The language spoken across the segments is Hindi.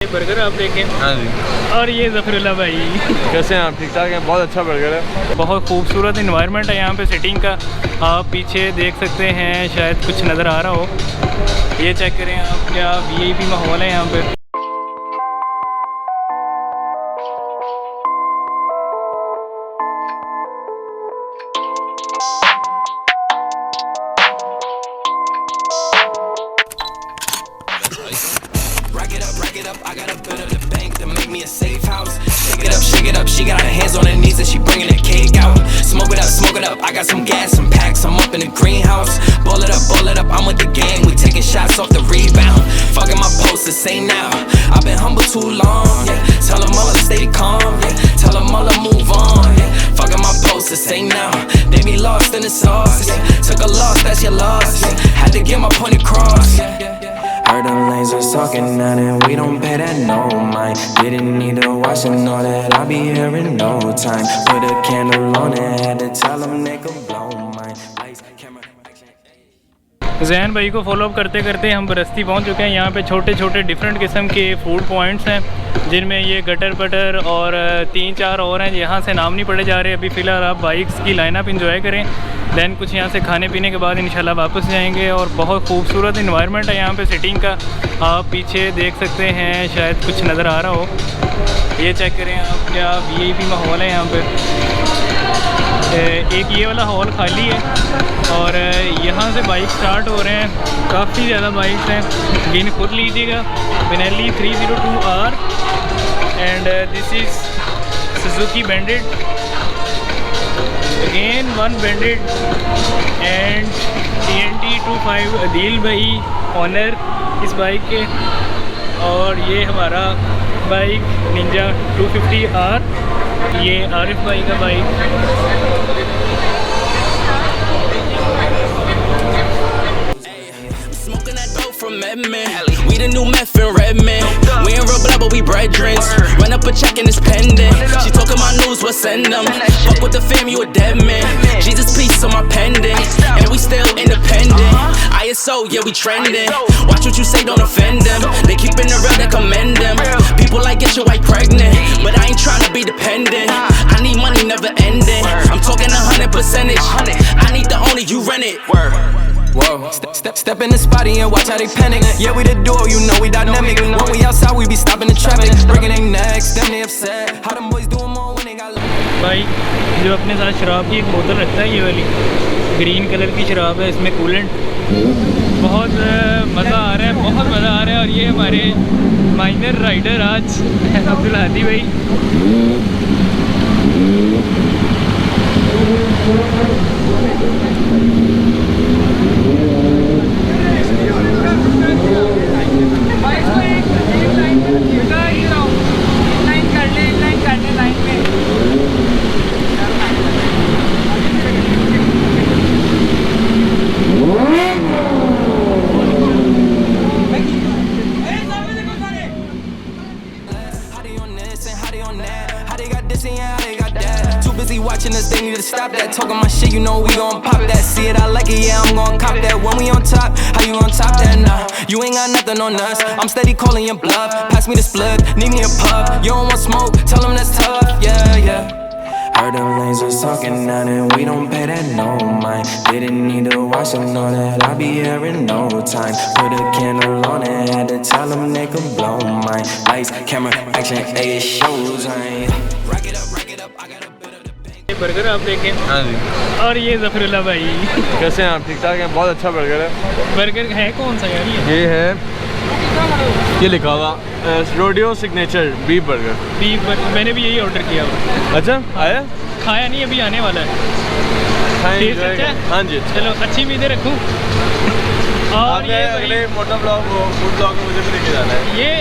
बर्गर आप देखें। हाँ जी। और ये ज़फरुल्लाह भाई कैसे हैं आप? ठीक ठाक हैं? बहुत अच्छा बर्गर है। बहुत खूबसूरत इन्वायरमेंट है यहाँ पे सिटिंग का। आप पीछे देख सकते हैं, शायद कुछ नज़र आ रहा हो। ये चेक करें आप, क्या वीआईपी माहौल है यहाँ पे। I got a bit of the bank to make me a safe house. Shake it up, she got her hands on her knees and she bringing that cake out. Smoke it up, I got some gas, some packs, I'm up in the greenhouse. Ball it up, I'm with the gang, we taking shots off the rebound. Fucking my posters, say now, I've been humble too long, yeah. Tell them all to stay calm, yeah. Tell them all to move on, yeah. Fucking my posters, say now, they be lost in the sauce, yeah. Took a loss, that's your loss, yeah. Had to get my point across, yeah. Heard them lasers talking now and we don't pay that no mind. Didn't need to watch and know that I'll be here in no time. Put a candle on it, had to tell them they could blow mine. Lights, camera, action. ज़ैन भाई को फॉलोअप करते करते हम बरस्ती पहुंच चुके हैं। यहाँ पे छोटे छोटे डिफरेंट किस्म के फूड पॉइंट्स हैं, जिनमें ये गटर पटर और 3-4 और हैं। यहाँ से नाम नहीं पड़े जा रहे अभी फ़िलहाल। आप बाइक्स की लाइनअप इंजॉय करें, दैन कुछ यहाँ से खाने पीने के बाद इंशाल्लाह वापस जाएंगे। और बहुत खूबसूरत इन्वायरमेंट है यहाँ पे सिटिंग का। आप पीछे देख सकते हैं, शायद कुछ नज़र आ रहा हो। ये चेक करें आप, क्या वीआईपी माहौल है यहाँ पे। एक ये वाला हॉल खाली है और यहाँ से बाइक स्टार्ट हो रहे हैं। काफ़ी ज़्यादा बाइक्स हैं, गिन खुद लीजिएगा। Benelli 302R and this is Suzuki bandit, again 1 bandit and TNT 25 Adeel भाई ऑनर इस बाइक के। और ये हमारा बाइक निंजा 250R, ये आरिफ भाई का bike. We the new meth in Redmond. We ain't real blood, but we brethren. Run up a check and it's pending. She talking my news, what send them? Fuck with the fam, you a dead man. Jesus peace on my pendant, and we still independent. ISO, yeah we trending. Watch what you say, don't offend them. They keeping it real, they commend them. People like get your wife pregnant, but I ain't trying to be dependent. I need money, never ending. I'm talking 100%. I need the only you rent it. Whoa, step in the spotty and watch how they panic. Yeah, we the duo, you know we dynamic. When we outside, we be stopping the traffic. Breaking their necks, them they upset. How them boys do them all when they got भाई जो अपने साथ शराब की एक बोतल रखता है, ये वाली ग्रीन कलर की शराब है, इसमें कूलेंट। बहुत मज़ा आ रहा है, बहुत मज़ा आ रहा है। और ये हमारे माइनर राइडर आज अब्दुल हादी भाई। watching us, they need to stop that. Talking my shit, you know we gon' pop that. See it, I like it, yeah, I'm gon' cop that. When we on top, how you gon' top that? Nah, you ain't got nothing on us. I'm steady calling your bluff. Pass me the split, need me a puff. You don't want smoke, tell them that's tough. Yeah, yeah. Heard them lasers talking now and we don't pay that no mind. Didn't need to watch them, know that I'll be here in no time. Put a candle on it, had to tell them they could blow mine. Lights, camera, action, it shows. Rack it up, I got a bit of the bank. Burger आप देखें। हाँ जी। और ये ज़फरुल्लाह भाई कैसे हैं आप? ठीक ठाक हैं? बहुत अच्छा बर्गर है। बर्गर है कौन सा यार? ये है, ये लिखा हुआ rodeo signature beef burger. Beef burger मैंने भी यही ऑर्डर किया हुआ। अच्छा, आया? खाया नहीं, अभी आने वाला है। टेस्ट अच्छा है? हाँ जी। चलो अच्छी उम्मीदें रखूँ। और ये अगले मोटो ब्लॉग फूड ब्लॉग में मुझे भी लेके जाना है। ये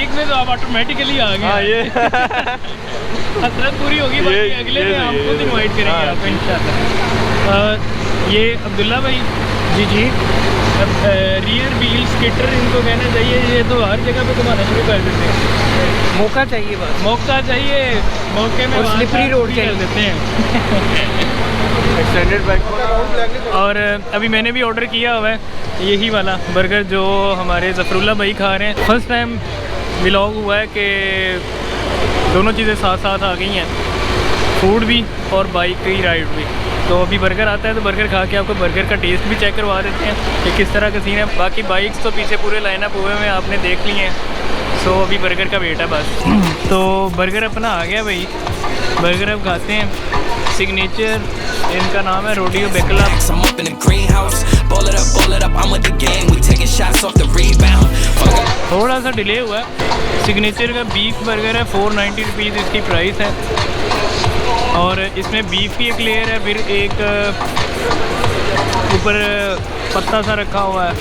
एक में तो आप ऑटोमेटिकली आ गए। हाँ, ये हसरत पूरी होगी, बाकी अगले में आप खुद इनवाइट करेंगे आपको इंशाल्लाह। और ये अब्दुल्ला भाई जी रियर व्हील स्केटर इनको कहना चाहिए। ये तो हर जगह पे घुमाना शुरू कर देते हैं। मौका चाहिए, बस मौका चाहिए, मौके में स्लिपरी रोड कर देते हैं। Extended bike. और अभी मैंने भी ऑर्डर किया हुआ है यही वाला बर्गर जो हमारे ज़फरुल्लाह भाई खा रहे हैं। फर्स्ट टाइम व्लॉग हुआ है कि दोनों चीज़ें साथ साथ आ गई हैं, फूड भी और बाइक की राइड भी। तो अभी बर्गर आता है तो बर्गर खा के आपको बर्गर का टेस्ट भी चेक करवा देते हैं कि किस तरह का सीन है। बाकी बाइक्स तो पीछे पूरे लाइनअप हुए हैं, आपने देख लिए हैं। सो अभी बर्गर का वेट है बस। तो बर्गर अपना आ गया भाई, बर्गर अब खाते हैं। सिग्नेचर इनका नाम है रोडियो बेकला। थोड़ा सा डिले हुआ है। सिग्नेचर का बीफ बर्गर है, 490 रुपीज़ इसकी प्राइस है। और इसमें बीफ की एक लेयर है, फिर एक ऊपर पत्ता सा रखा हुआ है।